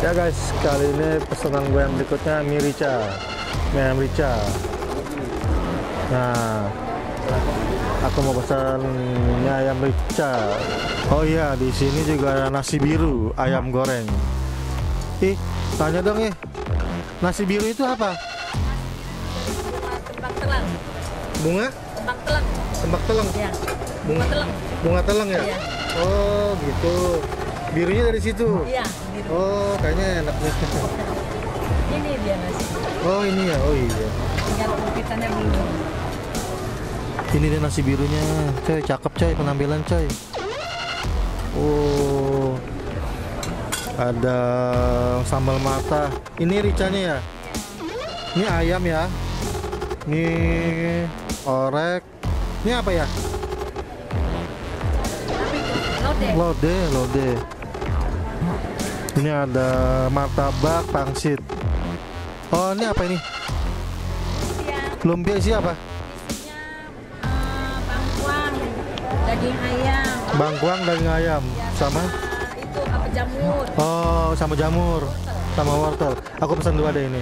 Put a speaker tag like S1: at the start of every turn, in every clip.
S1: Ya guys, kali ini pesanan gue yang berikutnya mie rica. Nah, aku mau pesan mie ayam rica. Oh iya, di sini juga ada nasi biru, ayam goreng. Ih, tanya dong ya. Nasi biru itu apa?
S2: Tembak telang.
S1: Bunga?
S2: Tembak telang.
S1: Tembak teleng.
S2: Ya.
S1: Bunga
S2: Telang.
S1: Bunga teleng ya?
S2: Iya.
S1: Oh, gitu. Birunya dari situ.
S2: Iya, biru.
S1: Oh, kayaknya enak nih.
S2: Ini dia nasi.
S1: Oh, ini ya. Oh iya.
S2: Tinggal kumpitannya belum.
S1: Ini dia nasi birunya. Coy, cakep coy penampilan coy. Oh. Ada sambal mata. Ini ricanya ya? Ini ayam ya? Ini orek. Ini apa ya?
S2: Lode.
S1: Lode. Ini ada martabak pangsit. Oh, ini apa ini?
S2: Siang.
S1: Lumpia isi apa?
S2: Isinya bangkuang, daging ayam.
S1: Bangkuang daging ayam sama?
S2: Itu apa jamur.
S1: Oh, sama jamur, sama wortel. Aku pesan dua deh ini.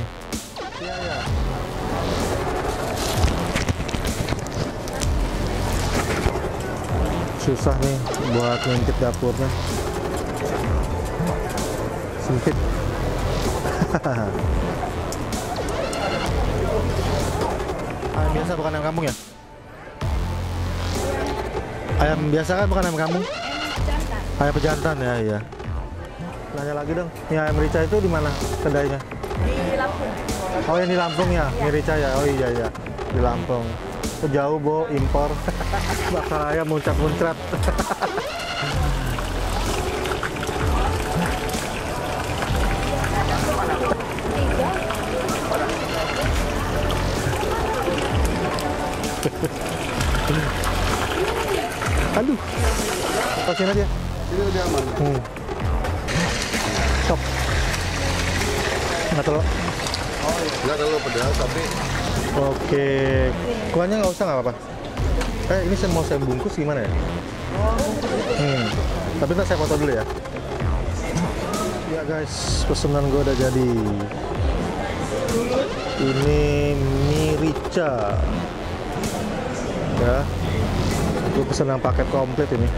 S1: Iya, iya. Susah nih buat ngintip dapurnya. Sempit. Ayam biasa bukan ayam kampung ya? Ayam biasa kan bukan ayam kampung?
S2: Jantan.
S1: Ayam pejantan ya, iya. Nanya lagi dong, ini ayam rica itu di mana kedainya?
S2: Di Lampung.
S1: Oh, yang di Lampung ya, mie rica ya. Oh iya ya, di Lampung. Itu jauh bo, impor. Bakal ayam muncrat-muncrat. Aduh, lepasin aja.
S3: Ini udah aman.
S1: Stop. Nggak terlalu.
S3: Nggak terlalu pedas tapi
S1: Oke, kuahnya nggak usah nggak apa-apa. Ini mau saya bungkus gimana ya? Tapi ntar saya foto dulu ya. Ya guys, pesanan gue udah jadi. Ini mie rica. Ya, gue pesen yang paket komplit ini.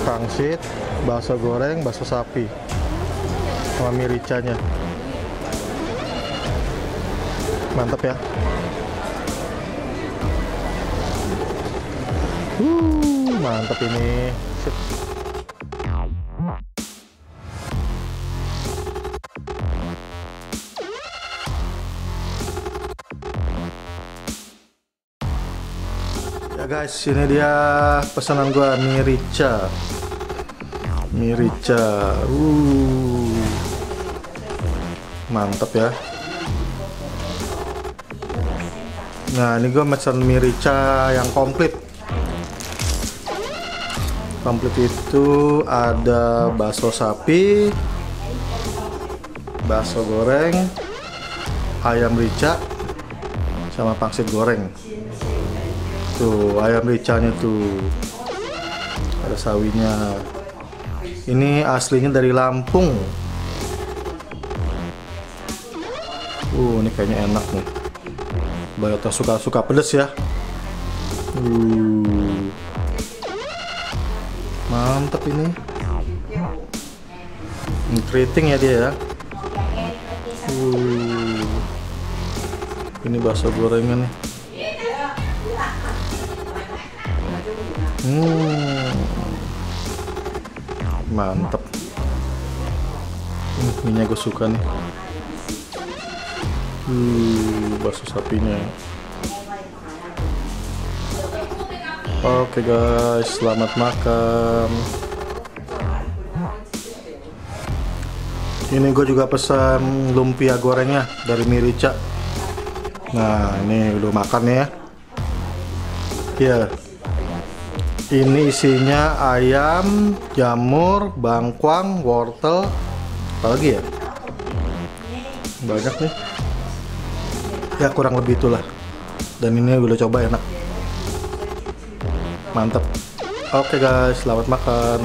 S1: Pangsit, bakso goreng, bakso sapi, sama mie ricanya. Mantap ya. Mantap ini. Sip. Ya guys, ini dia pesanan gua mie rica. Mie rica. Mantap ya. Nah, ini gue pesan mie rica yang komplit. Komplit itu ada bakso sapi, bakso goreng, ayam rica, sama pangsit goreng. Tuh, ayam ricanya tuh. Ada sawinya. Ini aslinya dari Lampung. Ini kayaknya enak nih. Banyak yang suka pedes ya. Mantap ini. Keriting ya dia ya. Ini bakso gorengan nih. Mantap. Minyak gue suka nih. Bakso sapinya. Oke guys, selamat makan. Ini gue juga pesan lumpia gorengnya dari mie rica. Nah, ini udah makan ya. Ya. Ini isinya ayam, jamur, bangkuang, wortel, apa lagi ya? Banyak nih. Ya kurang lebih itulah. Dan ini gue udah coba enak. Mantap. Oke guys, selamat makan.